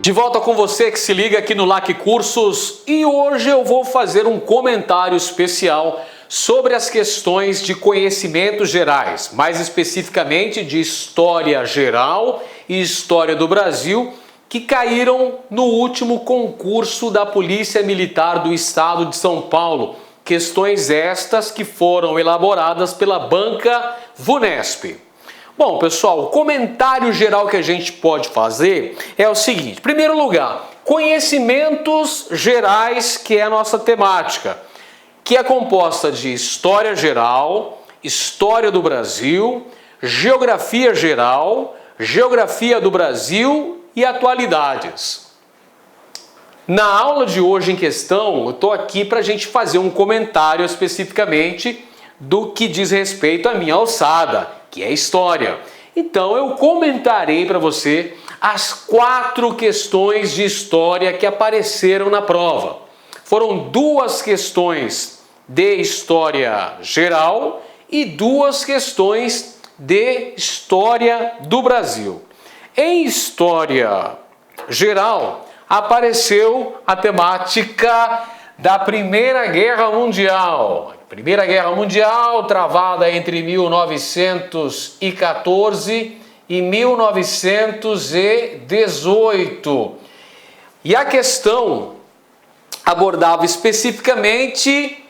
De volta com você que se liga aqui no LAC Cursos, e hoje eu vou fazer um comentário especial sobre as questões de conhecimentos gerais, mais especificamente de história geral e história do Brasil, que caíram no último concurso da Polícia Militar do Estado de São Paulo. Questões estas que foram elaboradas pela banca VUNESP. Bom, pessoal, o comentário geral que a gente pode fazer é o seguinte. Em primeiro lugar, conhecimentos gerais, que é a nossa temática, que é composta de história geral, história do Brasil, geografia geral, geografia do Brasil e atualidades. Na aula de hoje em questão, eu estou aqui para a gente fazer um comentário especificamente do que diz respeito à minha alçada, que é história. Então eu comentarei para você as 4 questões de história que apareceram na prova. Foram 2 questões de história geral e 2 questões de história do Brasil. Em história geral, apareceu a temática da Primeira Guerra Mundial. Primeira Guerra Mundial, travada entre 1914 e 1918. E a questão abordava especificamente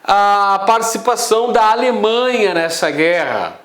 a participação da Alemanha nessa guerra.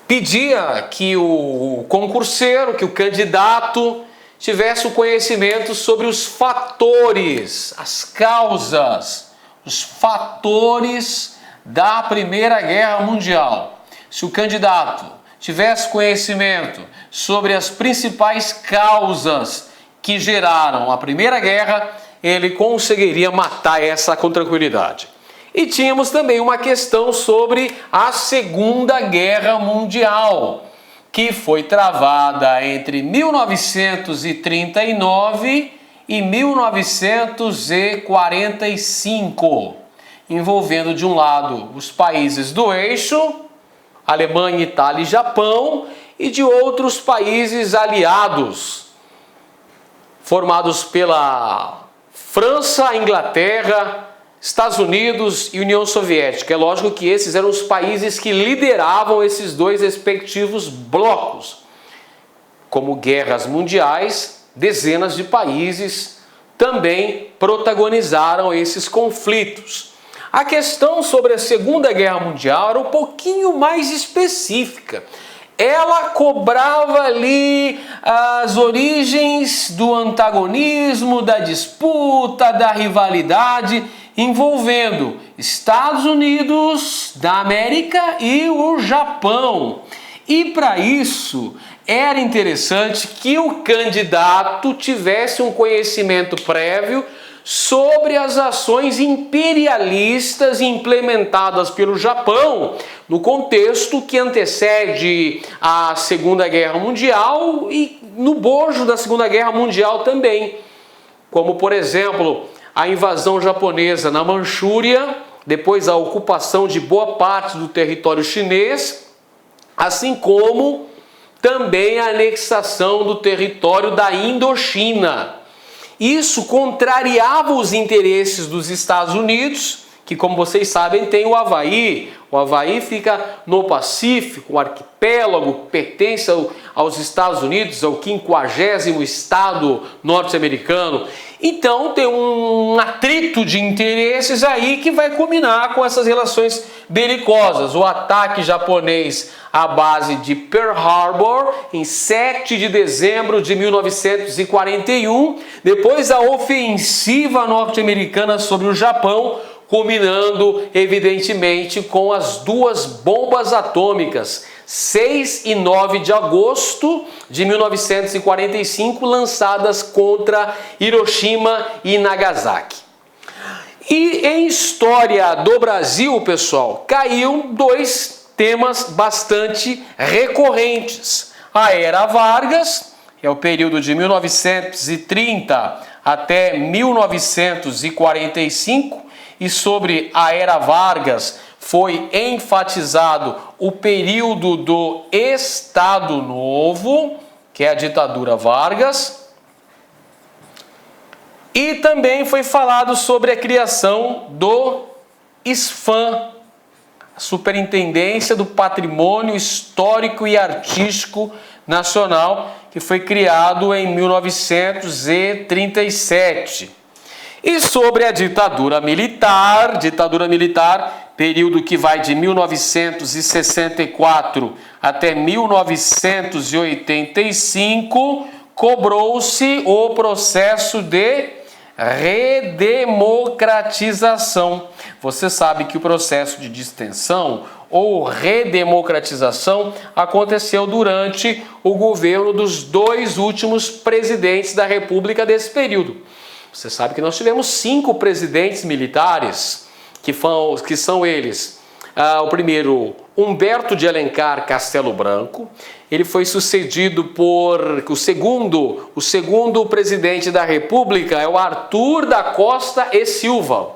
Pedia que o concurseiro, que o candidato, tivesse o conhecimento sobre os fatores, as causas, os fatores da Primeira Guerra Mundial. Se o candidato tivesse conhecimento sobre as principais causas que geraram a Primeira Guerra, ele conseguiria matar essa com tranquilidade. E tínhamos também uma questão sobre a Segunda Guerra Mundial, que foi travada entre 1939 e 1945, envolvendo de um lado os países do eixo, Alemanha, Itália e Japão, e de outros países aliados, formados pela França, Inglaterra, Estados Unidos e União Soviética. É lógico que esses eram os países que lideravam esses 2 respectivos blocos. Como guerras mundiais, dezenas de países também protagonizaram esses conflitos. A questão sobre a Segunda Guerra Mundial era um pouquinho mais específica. Ela cobrava ali as origens do antagonismo, da disputa, da rivalidade, envolvendo Estados Unidos da América e o Japão. E para isso era interessante que o candidato tivesse um conhecimento prévio sobre as ações imperialistas implementadas pelo Japão no contexto que antecede a Segunda Guerra Mundial e no bojo da Segunda Guerra Mundial também, como por exemplo a invasão japonesa na Manchúria, depois a ocupação de boa parte do território chinês, assim como também a anexação do território da Indochina. Isso contrariava os interesses dos Estados Unidos, que, como vocês sabem, tem o Havaí. O Havaí fica no Pacífico, um arquipélago, pertence aos Estados Unidos, ao 50º estado norte-americano. Então tem um atrito de interesses aí que vai culminar com essas relações belicosas. O ataque japonês à base de Pearl Harbor em 7 de dezembro de 1941, depois a ofensiva norte-americana sobre o Japão, culminando evidentemente com as 2 bombas atômicas, 6 e 9 de agosto de 1945, lançadas contra Hiroshima e Nagasaki. E em história do Brasil, pessoal, caiu 2 temas bastante recorrentes. A Era Vargas, que é o período de 1930 até 1945, e sobre a Era Vargas foi enfatizado o período do Estado Novo, que é a ditadura Vargas. E também foi falado sobre a criação do SPAM, a Superintendência do Patrimônio Histórico e Artístico Nacional, que foi criado em 1937. E sobre a ditadura militar, período que vai de 1964 até 1985, cobrou-se o processo de redemocratização. Você sabe que o processo de distensão ou redemocratização aconteceu durante o governo dos 2 últimos presidentes da República desse período. Você sabe que nós tivemos 5 presidentes militares, que são eles. O primeiro, Humberto de Alencar Castelo Branco. Ele foi sucedido por o segundo presidente da República é o Arthur da Costa e Silva.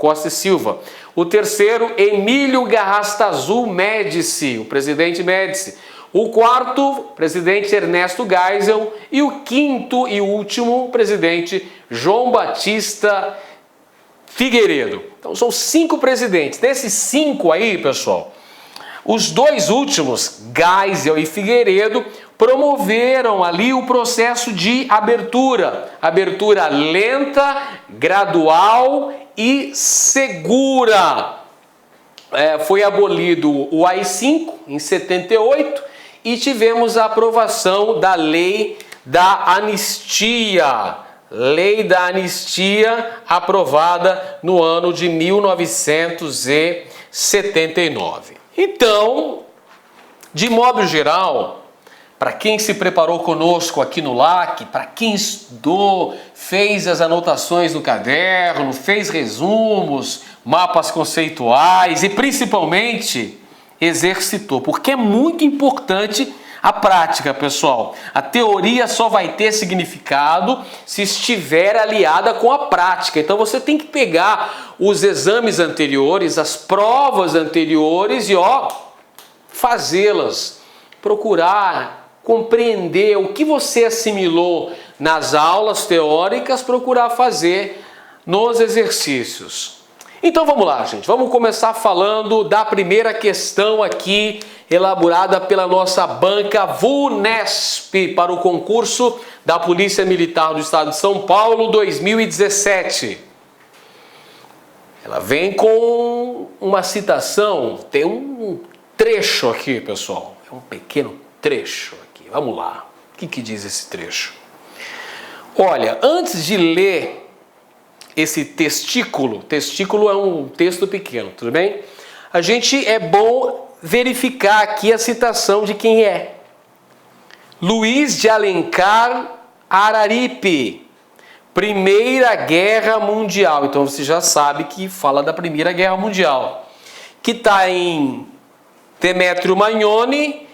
O terceiro, Emílio Garrastazu Médici, o presidente Médici. O quarto, presidente Ernesto Geisel. E o quinto e último, presidente João Batista Figueiredo. Então são 5 presidentes. Desses 5 aí, pessoal, os 2 últimos, Geisel e Figueiredo, promoveram ali o processo de abertura lenta, gradual e segura. Foi abolido o AI-5 em 78 e tivemos a aprovação da Lei da Anistia. Lei da Anistia aprovada no ano de 1979. Então, de modo geral, para quem se preparou conosco aqui no LAC, para quem estudou, fez as anotações no caderno, fez resumos, mapas conceituais e principalmente exercitou, porque é muito importante a prática, pessoal. A teoria só vai ter significado se estiver aliada com a prática. Então você tem que pegar os exames anteriores, as provas anteriores e fazê-las. Procurar compreender o que você assimilou nas aulas teóricas, procurar fazer nos exercícios. Então vamos lá, gente. Vamos começar falando da primeira questão aqui, elaborada pela nossa banca VUNESP para o concurso da Polícia Militar do Estado de São Paulo 2017. Ela vem com uma citação, tem um trecho aqui, pessoal. É um pequeno trecho aqui. Vamos lá. O que diz esse trecho? Olha, antes de ler esse testículo é um texto pequeno, tudo bem? É bom verificar aqui a citação de quem é. Luiz de Alencar Araripe, Primeira Guerra Mundial. Então você já sabe que fala da Primeira Guerra Mundial. Que está em Demétrio Magnoni,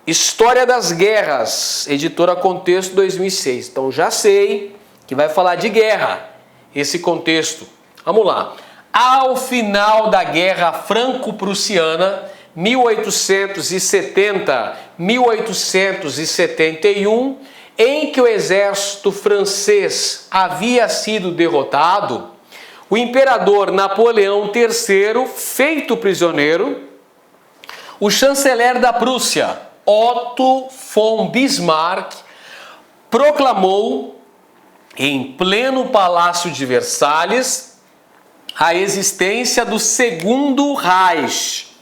História das Guerras, editora Contexto 2006. Então já sei que vai falar de guerra, esse contexto. Vamos lá. Ao final da Guerra Franco-Prussiana, 1870-1871, em que o exército francês havia sido derrotado, o imperador Napoleão III, feito prisioneiro, o chanceler da Prússia, Otto von Bismarck, proclamou em pleno Palácio de Versalhes a existência do Segundo Reich,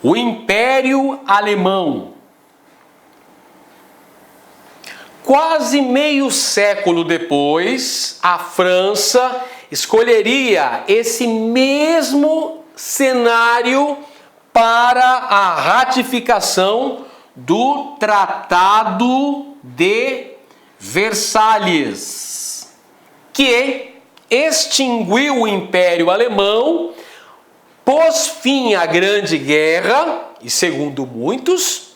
o Império Alemão. Quase meio século depois, a França escolheria esse mesmo cenário para a ratificação do Tratado de Versalhes, que extinguiu o Império Alemão, pôs fim à Grande Guerra e, segundo muitos,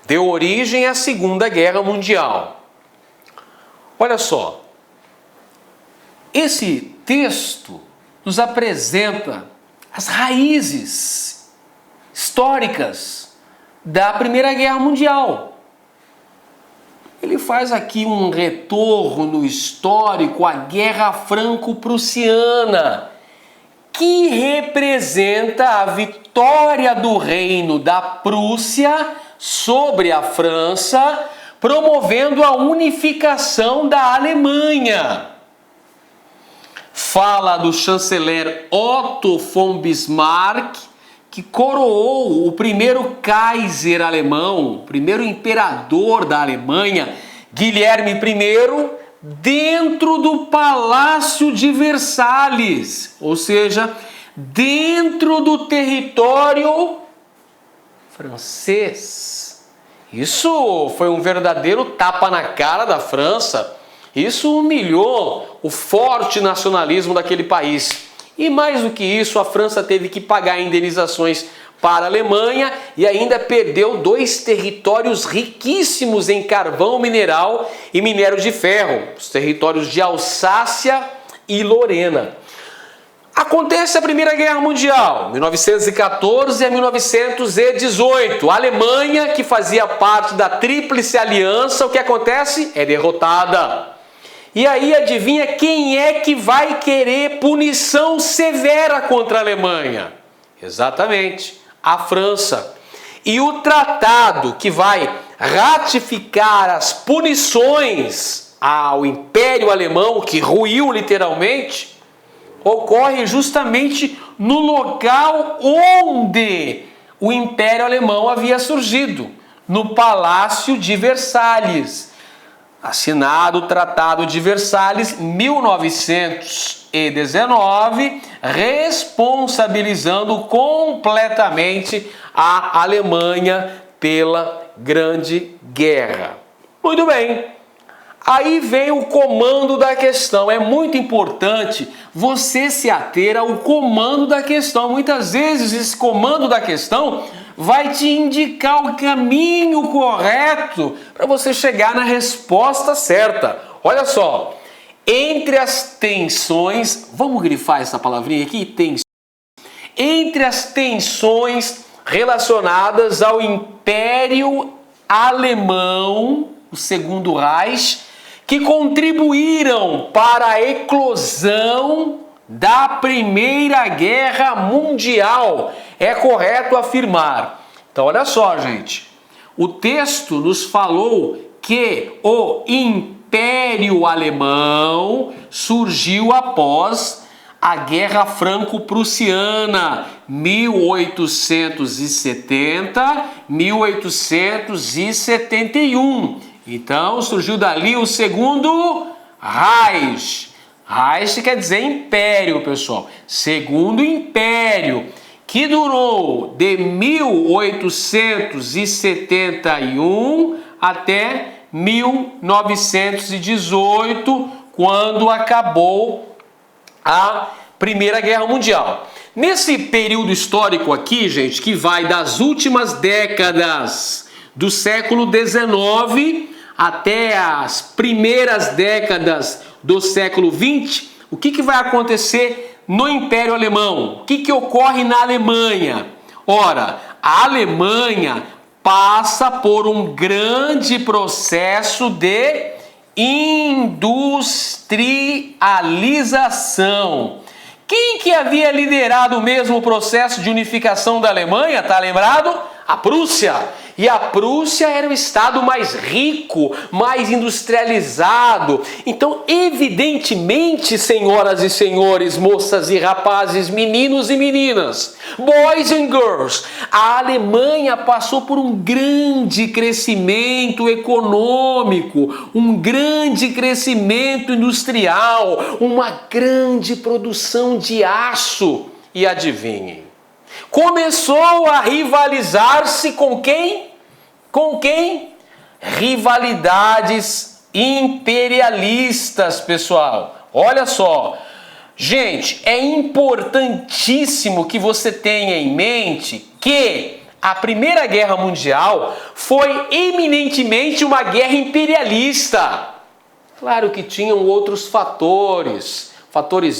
deu origem à Segunda Guerra Mundial. Olha só, esse texto nos apresenta as raízes históricas da Primeira Guerra Mundial. ele faz aqui um retorno histórico à Guerra Franco-Prussiana, que representa a vitória do Reino da Prússia sobre a França, promovendo a unificação da Alemanha. Fala do chanceler Otto von Bismarck, que coroou o primeiro Kaiser alemão, o primeiro imperador da Alemanha, Guilherme I, dentro do Palácio de Versalhes, ou seja, dentro do território francês. Isso foi um verdadeiro tapa na cara da França. Isso humilhou o forte nacionalismo daquele país. E mais do que isso, a França teve que pagar indenizações para a Alemanha e ainda perdeu 2 territórios riquíssimos em carvão mineral e minério de ferro, os territórios de Alsácia e Lorena. Acontece a Primeira Guerra Mundial, 1914 a 1918. A Alemanha, que fazia parte da Tríplice Aliança, o que acontece? É derrotada. E aí, adivinha quem é que vai querer punição severa contra a Alemanha? Exatamente, a França. E o tratado que vai ratificar as punições ao Império Alemão, que ruiu literalmente, ocorre justamente no local onde o Império Alemão havia surgido, no Palácio de Versalhes. Assinado o Tratado de Versalhes, 1919, responsabilizando completamente a Alemanha pela Grande Guerra. Muito bem, aí vem o comando da questão. É muito importante você se ater ao comando da questão. Muitas vezes esse comando da questão vai te indicar o caminho correto para você chegar na resposta certa. Olha só, entre as tensões, vamos grifar essa palavrinha aqui, tensões. Entre as tensões relacionadas ao Império Alemão, o Segundo Reich, que contribuíram para a eclosão da Primeira Guerra Mundial. É correto afirmar. Então, olha só, gente. O texto nos falou que o Império Alemão surgiu após a Guerra Franco-Prussiana, 1870-1871. Então, surgiu dali o Segundo Reich. Reich quer dizer império, pessoal. Segundo Império, que durou de 1871 até 1918, quando acabou a Primeira Guerra Mundial. Nesse período histórico aqui, gente, que vai das últimas décadas do século XIX até as primeiras décadas do século XX, o que vai acontecer no Império Alemão? O que ocorre na Alemanha? Ora, a Alemanha passa por um grande processo de industrialização. Quem que havia liderado o mesmo processo de unificação da Alemanha? Tá lembrado? A Prússia. E a Prússia era o estado mais rico, mais industrializado. Então, evidentemente, senhoras e senhores, moças e rapazes, meninos e meninas, boys and girls, a Alemanha passou por um grande crescimento econômico, um grande crescimento industrial, uma grande produção de aço. E adivinhem, começou a rivalizar-se com quem? Com quem? Rivalidades imperialistas, pessoal. Olha só. Gente, é importantíssimo que você tenha em mente que a Primeira Guerra Mundial foi eminentemente uma guerra imperialista. Claro que tinham outros fatores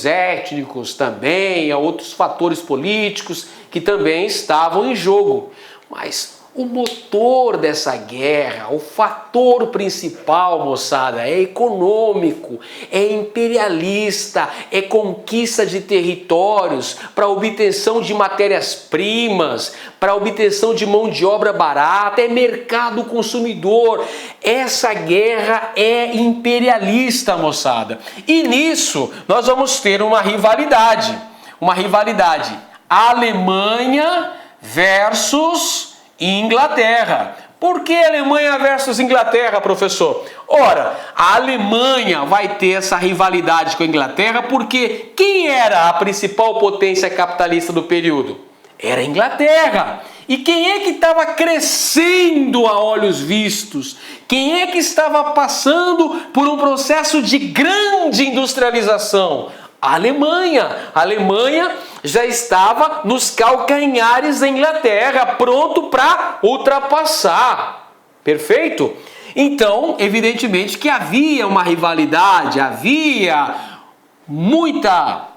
étnicos também, outros fatores políticos que também estavam em jogo. Mas O motor dessa guerra, o fator principal, moçada, é econômico, é imperialista, é conquista de territórios para obtenção de matérias-primas, para obtenção de mão de obra barata, é mercado consumidor. Essa guerra é imperialista, moçada. E nisso nós vamos ter uma rivalidade Alemanha versus Inglaterra. Por que Alemanha versus Inglaterra, professor? Ora, a Alemanha vai ter essa rivalidade com a Inglaterra porque quem era a principal potência capitalista do período? Era a Inglaterra. E quem é que estava crescendo a olhos vistos? Quem é que estava passando por um processo de grande industrialização? A Alemanha. A Alemanha já estava nos calcanhares da Inglaterra, pronto para ultrapassar. Perfeito? Então, evidentemente que havia uma rivalidade, havia muita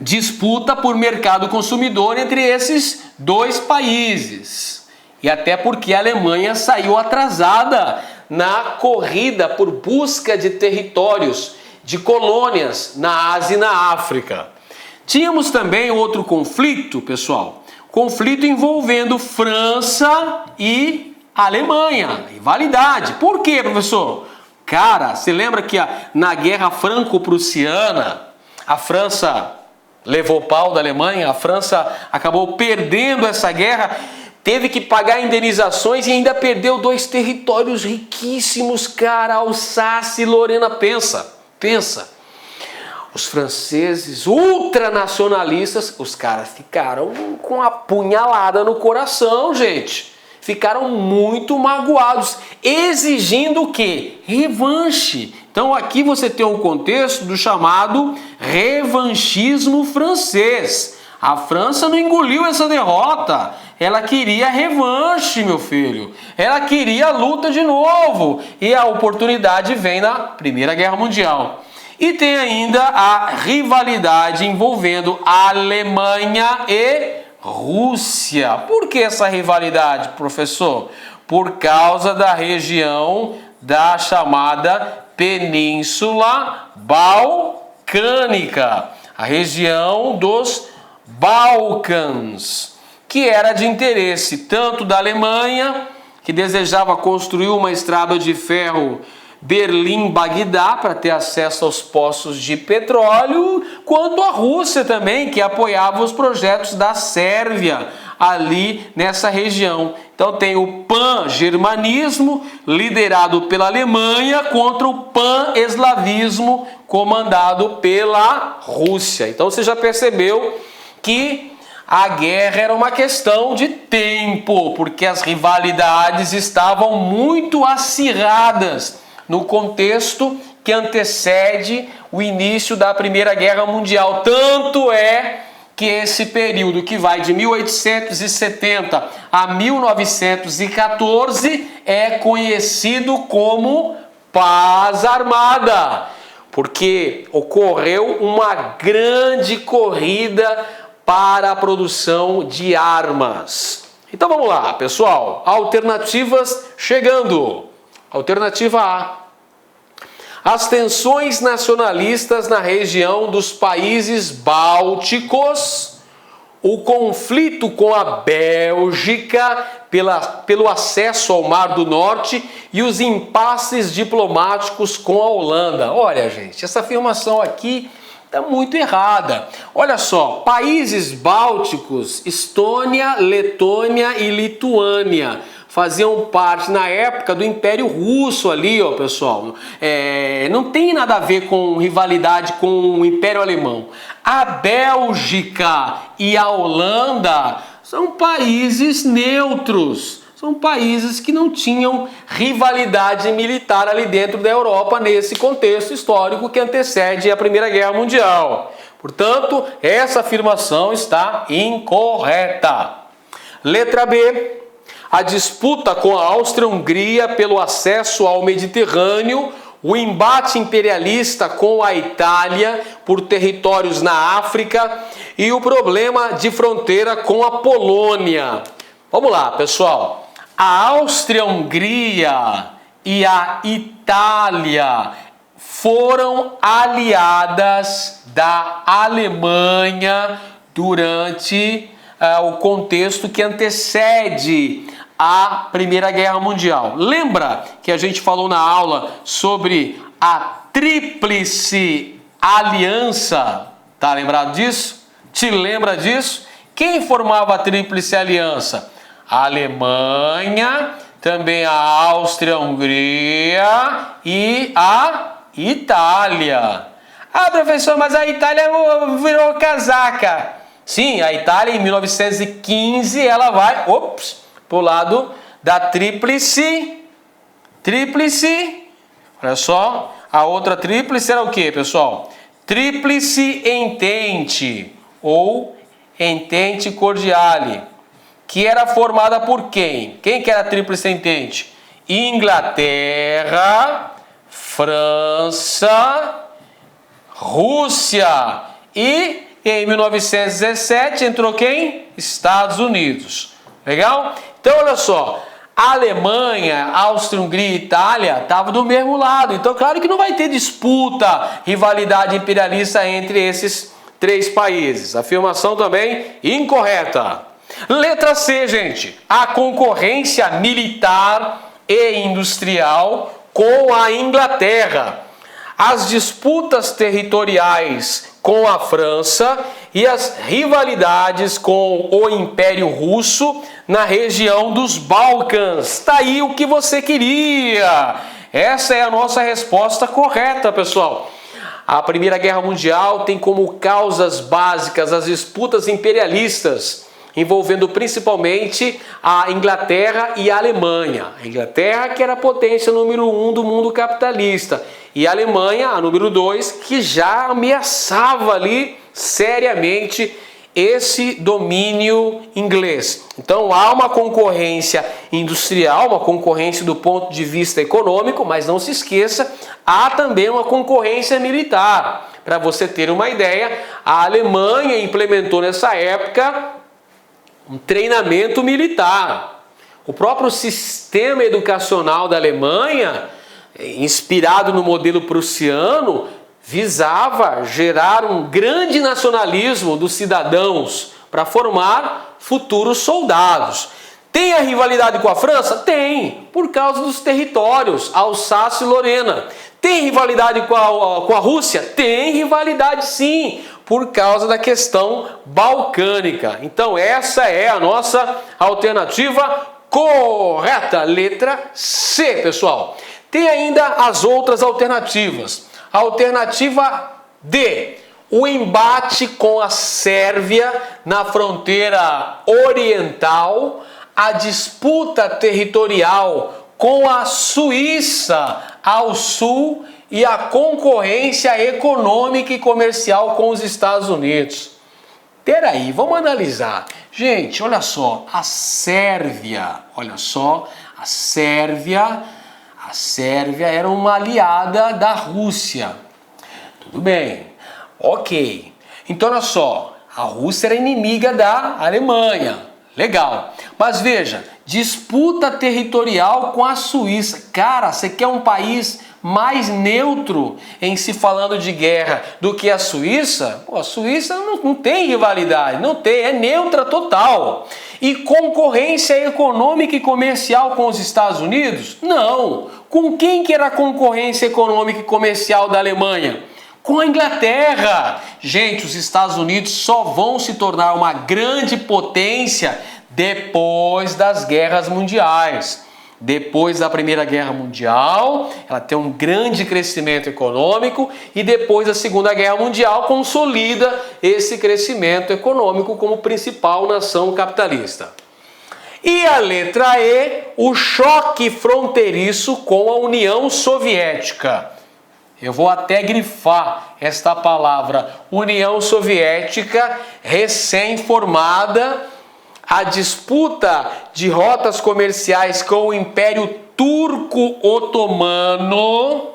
disputa por mercado consumidor entre esses dois países. E até porque a Alemanha saiu atrasada na corrida por busca de territórios, de colônias na Ásia e na África. Tínhamos também outro conflito, pessoal, conflito envolvendo França e Alemanha, rivalidade. Por quê, professor? Cara, você lembra que na Guerra Franco-Prussiana, a França levou pau da Alemanha, a França acabou perdendo essa guerra, teve que pagar indenizações e ainda perdeu dois territórios riquíssimos, cara, Alsácia e Lorena. Pensa, os franceses ultranacionalistas, os caras ficaram com a punhalada no coração, gente. Ficaram muito magoados, exigindo o quê? Revanche. Então aqui você tem um contexto do chamado revanchismo francês. A França não engoliu essa derrota. Ela queria revanche, meu filho. Ela queria luta de novo. E a oportunidade vem na Primeira Guerra Mundial. E tem ainda a rivalidade envolvendo Alemanha e Rússia. Por que essa rivalidade, professor? Por causa da região da chamada Península Balcânica. A região dos Balcãs, que era de interesse tanto da Alemanha, que desejava construir uma estrada de ferro Berlim-Bagdá para ter acesso aos poços de petróleo, quanto a Rússia também, que apoiava os projetos da Sérvia ali nessa região. Então tem o pan-germanismo liderado pela Alemanha contra o pan-eslavismo comandado pela Rússia. Então você já percebeu que a guerra era uma questão de tempo, porque as rivalidades estavam muito acirradas no contexto que antecede o início da Primeira Guerra Mundial. Tanto é que esse período que vai de 1870 a 1914 é conhecido como Paz Armada, porque ocorreu uma grande corrida para a produção de armas. Então vamos lá, pessoal. Alternativas chegando. Alternativa A. As tensões nacionalistas na região dos países bálticos, o conflito com a Bélgica pelo acesso ao Mar do Norte e os impasses diplomáticos com a Holanda. Olha, gente, essa afirmação aqui está muito errada. Olha só, países bálticos, Estônia, Letônia e Lituânia, faziam parte na época do Império Russo ali, ó, pessoal. Não tem nada a ver com rivalidade com o Império Alemão. A Bélgica e a Holanda são países neutros. São países que não tinham rivalidade militar ali dentro da Europa nesse contexto histórico que antecede a Primeira Guerra Mundial. Portanto, essa afirmação está incorreta. Letra B. A disputa com a Áustria-Hungria pelo acesso ao Mediterrâneo, o embate imperialista com a Itália por territórios na África e o problema de fronteira com a Polônia. Vamos lá, pessoal. A Áustria-Hungria e a Itália foram aliadas da Alemanha durante o contexto que antecede a Primeira Guerra Mundial. Lembra que a gente falou na aula sobre a Tríplice Aliança? Tá lembrado disso? Te lembra disso? Quem formava a Tríplice Aliança? A Alemanha, também a Áustria-Hungria e a Itália. Ah, professor, mas a Itália virou casaca. Sim, a Itália em 1915 ela vai pro lado da Tríplice. Olha só, a outra tríplice era o que, pessoal? Tríplice Entente ou Entente Cordiale, que era formada por quem? Quem que era a Tríplice Entente? Inglaterra, França, Rússia e em 1917 entrou quem? Estados Unidos. Legal? Então olha só, a Alemanha, Áustria-Hungria e Itália estavam do mesmo lado. Então claro que não vai ter disputa, rivalidade imperialista entre esses três países. Afirmação também incorreta. Letra C, gente. A concorrência militar e industrial com a Inglaterra. As disputas territoriais com a França e as rivalidades com o Império Russo na região dos Balcãs. Está aí o que você queria. Essa é a nossa resposta correta, pessoal. A Primeira Guerra Mundial tem como causas básicas as disputas imperialistas, envolvendo principalmente a Inglaterra e a Alemanha. A Inglaterra, que era a potência número 1 do mundo capitalista, e a Alemanha, a número 2, que já ameaçava ali seriamente esse domínio inglês. Então há uma concorrência industrial, uma concorrência do ponto de vista econômico, mas não se esqueça, há também uma concorrência militar. Para você ter uma ideia, a Alemanha implementou nessa época um treinamento militar. O próprio sistema educacional da Alemanha, inspirado no modelo prussiano, visava gerar um grande nacionalismo dos cidadãos para formar futuros soldados. Tem a rivalidade com a França? Tem, por causa dos territórios, Alsácia e Lorena. Tem rivalidade com a Rússia? Tem rivalidade sim, por causa da questão balcânica. Então essa é a nossa alternativa correta, letra C, pessoal. Tem ainda as outras alternativas. A alternativa D, o embate com a Sérvia na fronteira oriental, a disputa territorial com a Suíça ao sul e a concorrência econômica e comercial com os Estados Unidos. Peraí, vamos analisar. Gente, olha só, a Sérvia, olha só, a Sérvia era uma aliada da Rússia. Tudo bem, ok. Então olha só, a Rússia era inimiga da Alemanha. Legal. Mas veja, disputa territorial com a Suíça. Cara, você quer um país mais neutro em se falando de guerra do que a Suíça? Pô, a Suíça não tem rivalidade, não tem, é neutra total. E concorrência econômica e comercial com os Estados Unidos? Não. Com quem que era a concorrência econômica e comercial da Alemanha? Com a Inglaterra. Gente, os Estados Unidos só vão se tornar uma grande potência depois das guerras mundiais. Depois da Primeira Guerra Mundial, ela tem um grande crescimento econômico e depois da Segunda Guerra Mundial consolida esse crescimento econômico como principal nação capitalista. E a letra E, o choque fronteiriço com a União Soviética. Eu vou até grifar esta palavra, União Soviética, recém-formada, a disputa de rotas comerciais com o Império Turco-Otomano,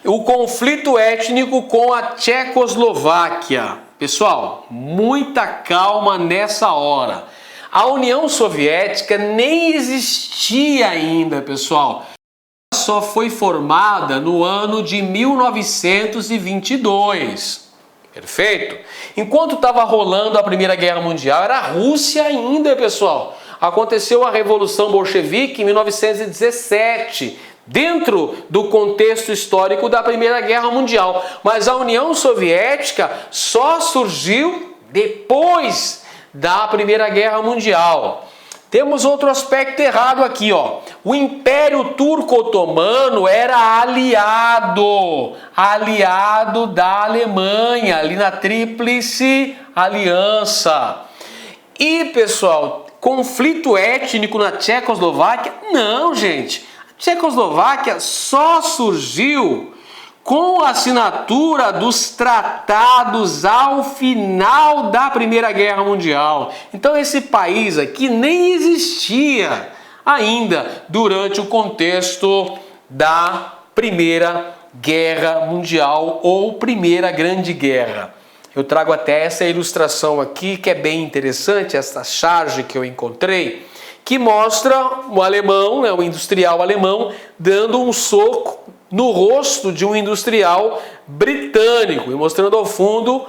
o conflito étnico com a Tchecoslováquia. Pessoal, muita calma nessa hora. A União Soviética nem existia ainda, pessoal. Só foi formada no ano de 1922. Perfeito? Enquanto estava rolando a Primeira Guerra Mundial, era a Rússia ainda, pessoal. Aconteceu a Revolução Bolchevique em 1917, dentro do contexto histórico da Primeira Guerra Mundial. Mas a União Soviética só surgiu depois da Primeira Guerra Mundial. Temos outro aspecto errado aqui, ó. O Império Turco-Otomano era aliado da Alemanha, ali na Tríplice Aliança. E, pessoal, conflito étnico na Tchecoslováquia? Não, gente. A Tchecoslováquia só surgiu com a assinatura dos tratados ao final da Primeira Guerra Mundial. Então esse país aqui nem existia ainda durante o contexto da Primeira Guerra Mundial ou Primeira Grande Guerra. Eu trago até essa ilustração aqui que é bem interessante, essa charge que eu encontrei, que mostra o alemão, o industrial alemão, dando um soco no rosto de um industrial britânico e mostrando ao fundo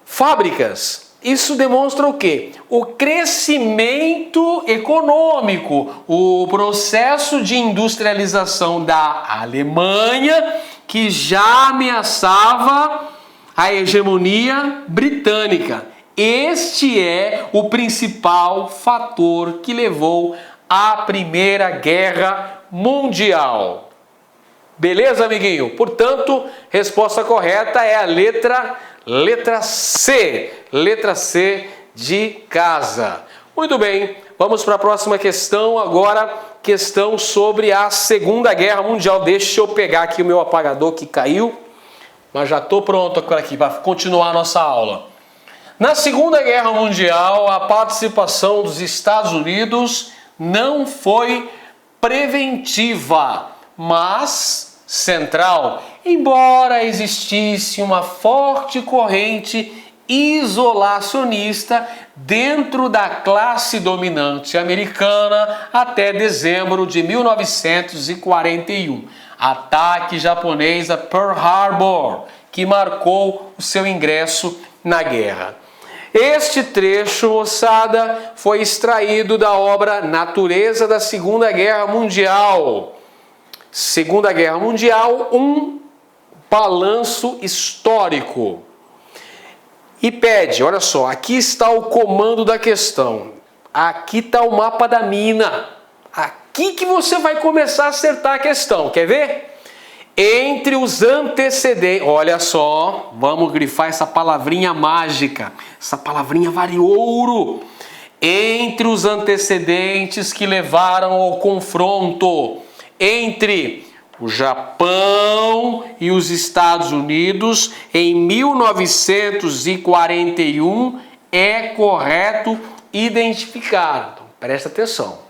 fábricas. Isso demonstra o quê? O crescimento econômico, o processo de industrialização da Alemanha que já ameaçava a hegemonia britânica. Este é o principal fator que levou à Primeira Guerra Mundial. Beleza, amiguinho? Portanto, resposta correta é a letra C. Letra C de casa. Muito bem, vamos para a próxima questão. Agora, questão sobre a Segunda Guerra Mundial. Deixa eu pegar aqui o meu apagador que caiu, mas já estou pronto aqui para continuar a nossa aula. Na Segunda Guerra Mundial, a participação dos Estados Unidos não foi preventiva, mas central, embora existisse uma forte corrente isolacionista dentro da classe dominante americana até dezembro de 1941. Ataque japonês a Pearl Harbor, que marcou o seu ingresso na guerra. Este trecho, moçada, foi extraído da obra Natureza da Segunda Guerra Mundial. Segunda Guerra Mundial, um balanço histórico. E pede, olha só, aqui está o comando da questão. Aqui está o mapa da mina. Aqui que você vai começar a acertar a questão. Quer ver? Entre os antecedentes, olha só, vamos grifar essa palavrinha mágica. Essa palavrinha vale ouro. Entre os antecedentes que levaram ao confronto entre o Japão e os Estados Unidos em 1941 é correto identificar. Então, presta atenção.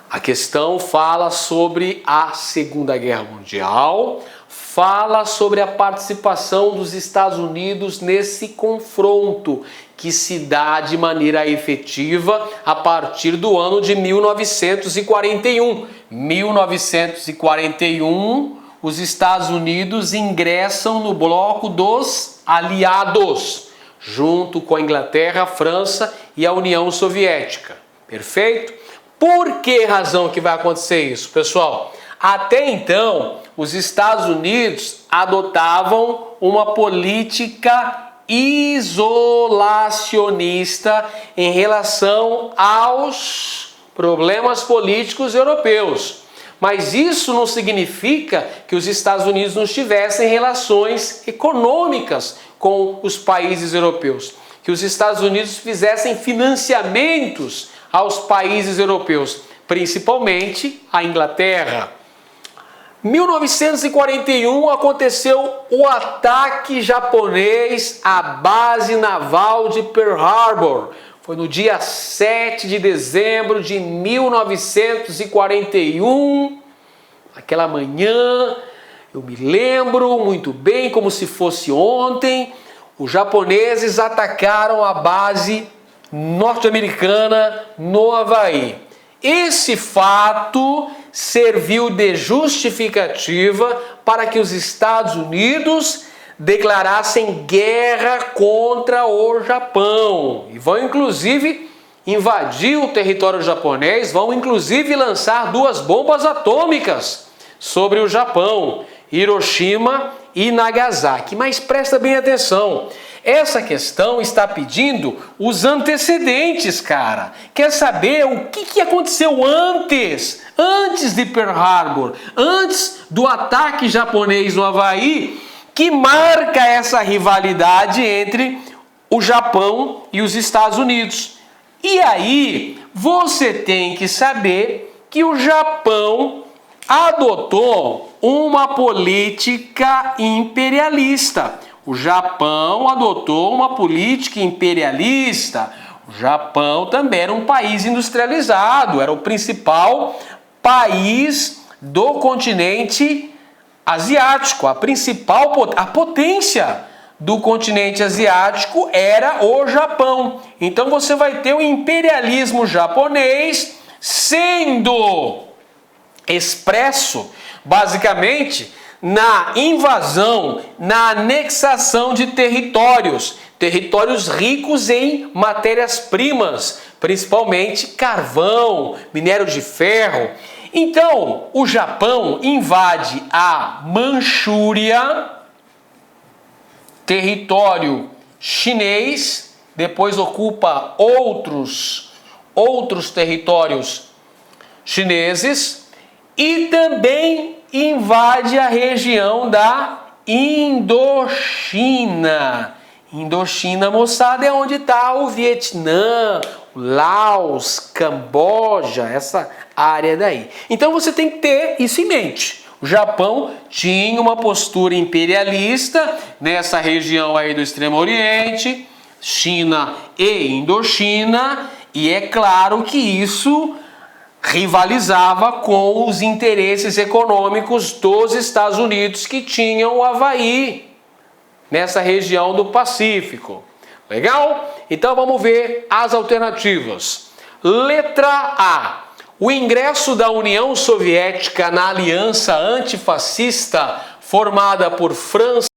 A questão fala sobre a Segunda Guerra Mundial, fala sobre a participação dos Estados Unidos nesse confronto que se dá de maneira efetiva a partir do ano de 1941. 1941, os Estados Unidos ingressam no bloco dos aliados, junto com a Inglaterra, a França e a União Soviética. Perfeito? Por que razão que vai acontecer isso, pessoal? Até então, os Estados Unidos adotavam uma política isolacionista em relação aos problemas políticos europeus. Mas isso não significa que os Estados Unidos não tivessem relações econômicas com os países europeus, que os Estados Unidos fizessem financiamentos aos países europeus, principalmente a Inglaterra. 1941 aconteceu o ataque japonês à base naval de Pearl Harbor. Foi no dia 7 de dezembro de 1941, aquela manhã, eu me lembro muito bem, como se fosse ontem, os japoneses atacaram a base norte-americana no Havaí. Esse fato serviu de justificativa para que os Estados Unidos declarassem guerra contra o Japão e vão inclusive invadir o território japonês, vão inclusive lançar 2 bombas atômicas sobre o Japão, Hiroshima e Nagasaki. Mas presta bem atenção, essa questão está pedindo os antecedentes, cara. Quer saber o que aconteceu antes de Pearl Harbor, antes do ataque japonês no Havaí, que marca essa rivalidade entre o Japão e os Estados Unidos. E aí, você tem que saber que o Japão adotou uma política imperialista. O Japão adotou uma política imperialista. O Japão também era um país industrializado, era o principal país do continente asiático, a potência do continente asiático era o Japão. Então você vai ter o imperialismo japonês sendo expresso basicamente na invasão, na anexação de territórios ricos em matérias-primas, principalmente carvão, minério de ferro. Então, o Japão invade a Manchúria, território chinês, depois ocupa outros territórios chineses e também invade a região da Indochina. Indochina, moçada, é onde está o Vietnã, o Laos, Camboja, essa área daí. Então você tem que ter isso em mente. O Japão tinha uma postura imperialista nessa região aí do Extremo Oriente, China e Indochina, e é claro que isso rivalizava com os interesses econômicos dos Estados Unidos, que tinham o Havaí nessa região do Pacífico. Legal? Então vamos ver as alternativas. Letra A. O ingresso da União Soviética na aliança antifascista formada por França